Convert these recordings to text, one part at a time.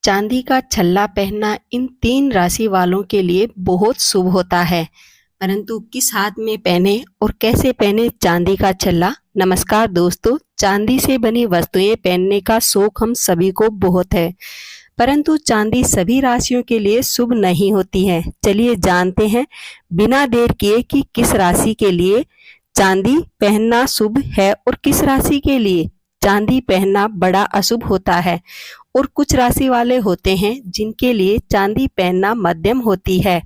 चांदी का छल्ला पहनना इन 3 राशि वालों के लिए बहुत शुभ होता है, परंतु किस हाथ में पहने और कैसे पहने चांदी का छल्ला। नमस्कार दोस्तों, चांदी से बनी वस्तुएं पहनने का शौक हम सभी को बहुत है, परंतु चांदी सभी राशियों के लिए शुभ नहीं होती है। चलिए जानते हैं बिना देर किए कि किस राशि के लिए चांदी पहनना शुभ है और किस राशि के लिए चांदी पहनना बड़ा अशुभ होता है। और कुछ राशि वाले होते हैं जिनके लिए चांदी पहनना मध्यम होती है।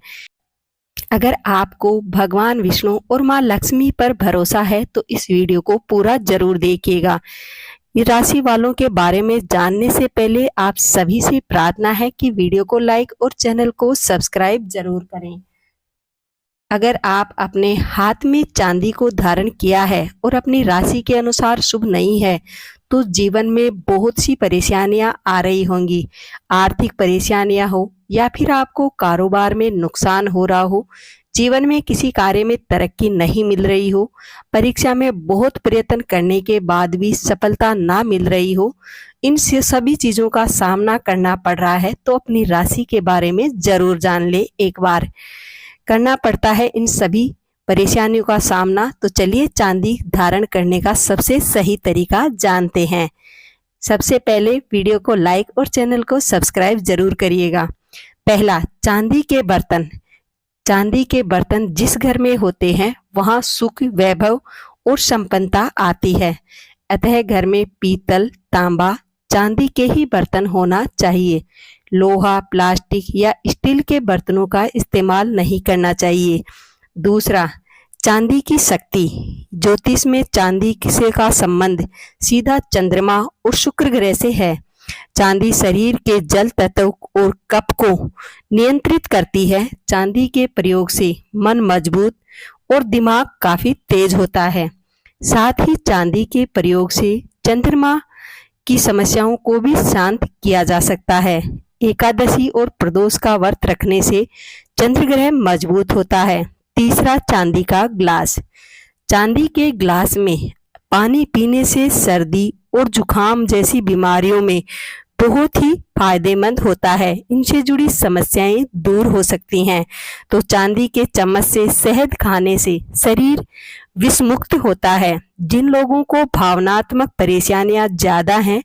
अगर आपको भगवान विष्णु और मां लक्ष्मी पर भरोसा है तो इस वीडियो को पूरा जरूर देखिएगा। राशि वालों के बारे में जानने से पहले आप सभी से प्रार्थना है कि वीडियो को लाइक और चैनल को सब्सक्राइब जरूर करें। अगर आप अपने हाथ में चांदी को धारण किया है और अपनी राशि के अनुसार शुभ नहीं है तो जीवन में बहुत सी परेशानियां आ रही होंगी। आर्थिक परेशानियां हो या फिर आपको कारोबार में नुकसान हो रहा हो, जीवन में किसी कार्य में तरक्की नहीं मिल रही हो, परीक्षा में बहुत प्रयत्न करने के बाद भी सफलता ना मिल रही हो, इन सभी चीजों का सामना करना पड़ रहा है तो अपनी राशि के बारे में जरूर जान ले। एक बार करना पड़ता है इन सभी परेशानियों का सामना, तो चलिए चांदी धारण करने का सबसे सही तरीका जानते हैं। सबसे पहले वीडियो को लाइक और चैनल को सब्सक्राइब जरूर करिएगा। पहला, चांदी के बर्तन। चांदी के बर्तन जिस घर में होते हैं वहां सुख, वैभव और संपन्नता आती है। अतः घर में पीतल, तांबा, चांदी के ही बर्तन होना चाहिए। लोहा, प्लास्टिक या स्टील के बर्तनों का इस्तेमाल नहीं करना चाहिए। दूसरा, चांदी की शक्ति। ज्योतिष में चांदी से का संबंध सीधा चंद्रमा और शुक्र ग्रह से है। चांदी शरीर के जल तत्व और कफ को नियंत्रित करती है। चांदी के प्रयोग से मन मजबूत और दिमाग काफी तेज होता है। साथ ही चांदी के प्रयोग से चंद्रमा की समस्याओं को भी शांत किया जा सकता है। एकादशी और प्रदोष का व्रत रखने से चंद्र ग्रह मजबूत होता है। तीसरा, चांदी का ग्लास। चांदी के ग्लास में पानी पीने से सर्दी और जुकाम जैसी बीमारियों में बहुत ही फायदेमंद होता है। इनसे जुड़ी समस्याएं दूर हो सकती हैं। तो चांदी के चम्मच से शहद खाने से शरीर विषमुक्त होता है। जिन लोगों को भावनात्मक परेशानियां ज्यादा हैं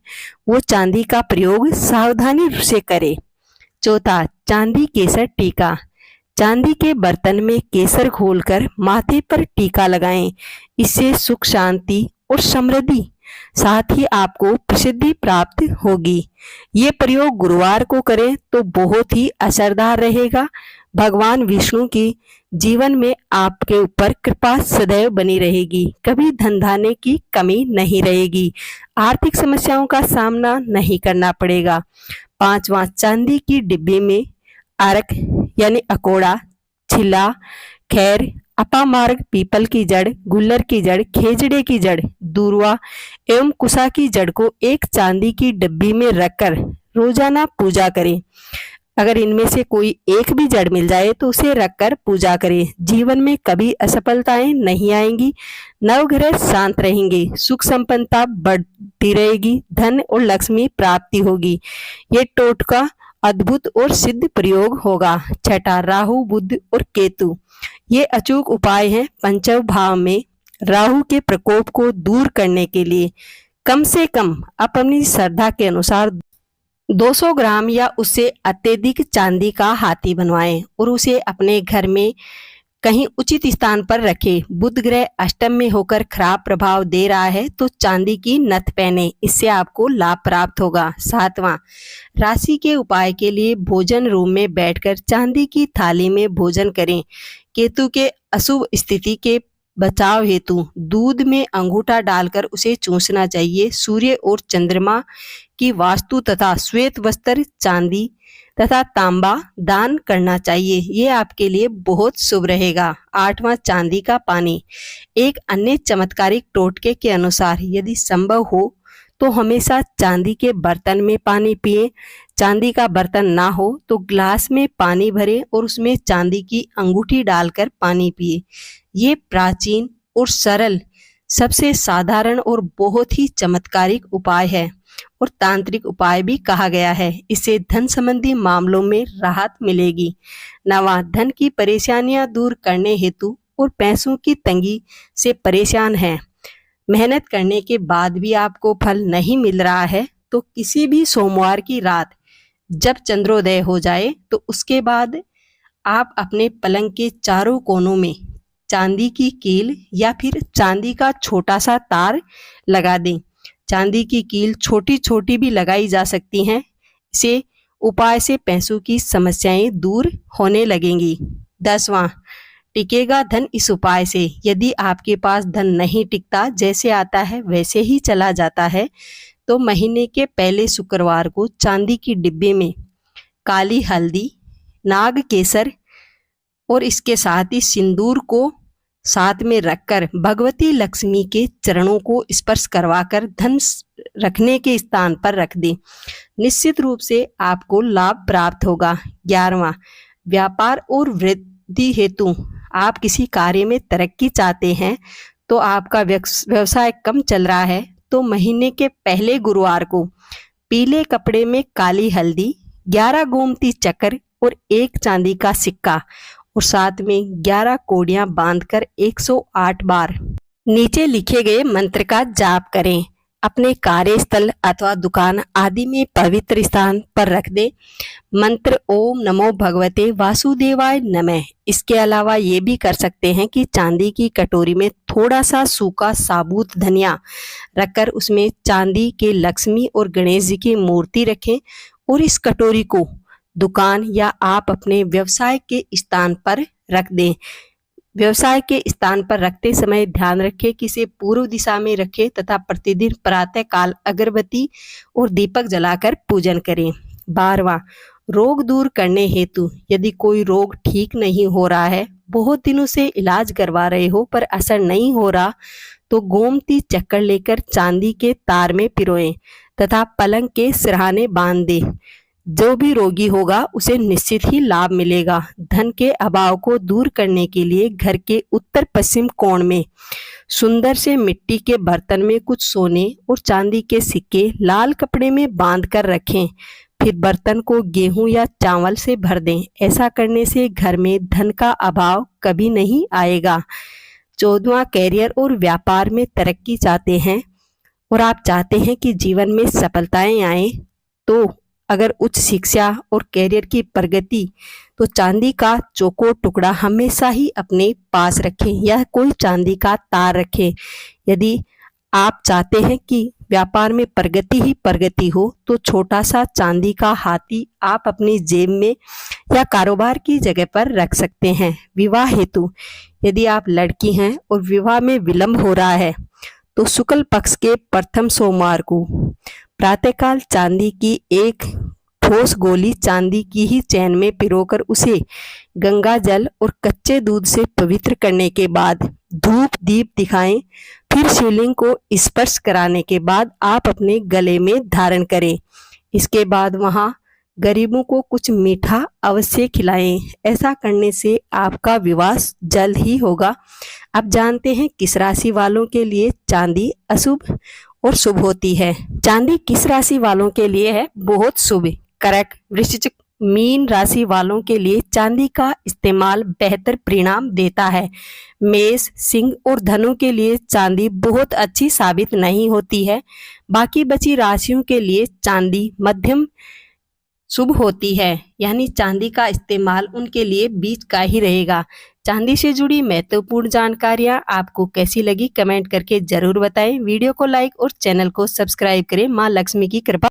वो चांदी का प्रयोग सावधानी से करें। चौथा, चांदी केसर टीका। चांदी के बर्तन में केसर घोलकर माथे पर टीका लगाएं। इससे सुख, शांति और समृद्धि, साथ ही आपको प्रसिद्धि प्राप्त होगी। ये प्रयोग गुरुवार को करें तो बहुत ही असरदार रहेगा। भगवान विष्णु की जीवन में आपके ऊपर कृपा सदैव बनी रहेगी। कभी धन धान्य की कमी नहीं रहेगी। आर्थिक समस्याओं का सामना नहीं करना पड़ेगा। पांचवा, चांदी की डिब्बी में अर्क यानी अकोड़ा, छिला, खैर, अपामार्ग, पीपल की जड़, गुल्लर की जड़, खेजड़े की जड़, दूर्वा एवं कुशा की जड़ को एक चांदी की डिब्बी में रखकर रोजाना पूजा करें। अगर इनमें से कोई एक भी जड़ मिल जाए तो उसे रखकर पूजा करें। जीवन में कभी असफलताएं नहीं आएंगी। नवग्रह शांत रहेंगे। सुख संपन्नता बढ़ती रहेगी। धन और लक्ष्मी प्राप्ति होगी। ये टोटका अद्भुत और सिद्ध प्रयोग होगा। छठा, राहु, बुध और केतु। ये अचूक उपाय हैं। पंचम भाव में राहु के प्रकोप को दूर करने के लिए कम से कम अपनी श्रद्धा के अनुसार 200 ग्राम या उससे अत्यधिक चांदी का हाथी बनवाएं और उसे अपने घर में कहीं उचित स्थान पर रखें। बुध ग्रह अष्टम में होकर खराब प्रभाव दे रहा है तो चांदी की नथ पहने, इससे आपको लाभ प्राप्त होगा। सातवां, राशि के उपाय के लिए भोजन रूम में बैठकर चांदी की थाली में भोजन करें। केतु के अशुभ स्थिति के बचाव हेतु दूध में अंगूठा डालकर उसे चूसना चाहिए। सूर्य और चंद्रमा की वास्तु तथा श्वेत वस्त्र, चांदी तथा तांबा दान करना चाहिए। ये आपके लिए बहुत शुभ रहेगा। आठवां, चांदी का पानी। एक अन्य चमत्कारिक टोटके के अनुसार यदि संभव हो तो हमेशा चांदी के बर्तन में पानी पिए। चांदी का बर्तन ना हो तो ग्लास में पानी भरें और उसमें चांदी की अंगूठी डालकर पानी पिए। ये प्राचीन और सरल, सबसे साधारण और बहुत ही चमत्कारिक उपाय है। और तांत्रिक उपाय भी कहा गया है। इससे धन संबंधी मामलों में राहत मिलेगी। 9वां, धन की परेशानियां दूर करने हेतु और पैसों की तंगी से परेशान हैं, मेहनत करने के बाद भी आपको फल नहीं मिल रहा है, तो किसी भी सोमवार की रात जब चंद्रोदय हो जाए तो उसके बाद आप अपने पलंग के चारों कोनों में चांदी की कील या फिर चांदी का छोटा सा तार लगा दें। चांदी की कील छोटी छोटी भी लगाई जा सकती हैं। इसे उपाय से पैसों की समस्याएं दूर होने लगेंगी। 10वां, टिकेगा धन इस उपाय से। यदि आपके पास धन नहीं टिकता, जैसे आता है वैसे ही चला जाता है, तो महीने के पहले शुक्रवार को चांदी की डिब्बे में काली हल्दी, नाग केसर और इसके साथ ही सिंदूर को साथ में रखकर भगवती लक्ष्मी के चरणों को स्पर्श करवाकर धन रखने के स्थान पर रख दें। निश्चित रूप से आपको लाभ प्राप्त होगा। 11वां, व्यापार और वृद्धि हेतु आप किसी कार्य में तरक्की चाहते हैं, तो आपका व्यवसाय कम चल रहा है, तो महीने के पहले गुरुवार को पीले कपड़े में काली हल्दी, 11 गोमती चक्र और 1 चांदी का सिक्का और साथ में 11 कोड़ियां बांधकर 108 बार नीचे लिखे गए मंत्र का जाप करें। अपने कार्यस्थल अथवा दुकान आदि में पवित्र स्थान पर रख दें। मंत्र ओम नमो भगवते वासुदेवाय नमः। इसके अलावा ये भी कर सकते हैं कि चांदी की कटोरी में थोड़ा सा सूखा साबुत धनिया रखकर उसमें चांदी के लक्ष्मी और गणेश जी की मूर्ति रखें और इस कटोरी को दुकान या आप अपने व्यवसाय के स्थान पर रख दें। व्यवसाय के स्थान पर रखते समय ध्यान रखें कि इसे पूर्व दिशा में रखें तथा प्रतिदिन प्रातः काल अगरबत्ती और दीपक जलाकर पूजन करें। 12वां, रोग दूर करने हेतु यदि कोई रोग ठीक नहीं हो रहा है, बहुत दिनों से इलाज करवा रहे हो पर असर नहीं हो रहा, तो गोमती चक्कर लेकर चांदी के तार में पिरोएं तथा पलंग के सिरहाने बांध दें। जो भी रोगी होगा उसे निश्चित ही लाभ मिलेगा। धन के अभाव को दूर करने के लिए घर के उत्तर पश्चिम कोण में सुंदर से मिट्टी के बर्तन में कुछ सोने और चांदी के सिक्के लाल कपड़े में बांध कर रखें। फिर बर्तन को गेहूं या चावल से भर दें। ऐसा करने से घर में धन का अभाव कभी नहीं आएगा। 14वां, कैरियर और व्यापार में तरक्की चाहते हैं और आप चाहते हैं कि जीवन में सफलताएं आए, तो अगर उच्च शिक्षा और कैरियर की प्रगति, तो चांदी का चौकोर टुकड़ा हमेशा ही अपने पास रखें या कोई चांदी का तार रखें। यदि आप चाहते हैं कि व्यापार में प्रगति ही प्रगति हो, तो छोटा सा चांदी का हाथी आप अपनी जेब में या कारोबार की जगह पर रख सकते हैं। विवाह हेतु यदि आप लड़की हैं और विवाह में विलंब हो रहा है, तो शुक्ल पक्ष के प्रथम सोमवार को प्रातःकाल चांदी की एक ठोस गोली चांदी की ही चैन में पिरोकर उसे गंगा जल और कच्चे दूध से पवित्र करने के बाद धूप दीप दिखाएं। फिर शिवलिंग को स्पर्श कराने के बाद आप अपने गले में धारण करें। इसके बाद वहां गरीबों को कुछ मीठा अवश्य खिलाएं। ऐसा करने से आपका विवाह जल्द ही होगा। अब जानते हैं किस राशि वालों के लिए चांदी अशुभ और शुभ होती है। चांदी किस राशि वालों के लिए है बहुत शुभ? करेक्ट, वृश्चिक मीन राशि वालों के लिए चांदी का इस्तेमाल बेहतर परिणाम देता है। मेष, सिंह और धनु के लिए चांदी बहुत अच्छी साबित नहीं होती है। बाकी बची राशियों के लिए चांदी मध्यम शुभ होती है, यानी चांदी का इस्तेमाल उनके लिए बीच का ही रहेगा। चांदी से जुड़ी महत्वपूर्ण जानकारियां आपको कैसी लगी कमेंट करके जरूर बताएं। वीडियो को लाइक और चैनल को सब्सक्राइब करें। मां लक्ष्मी की कृपा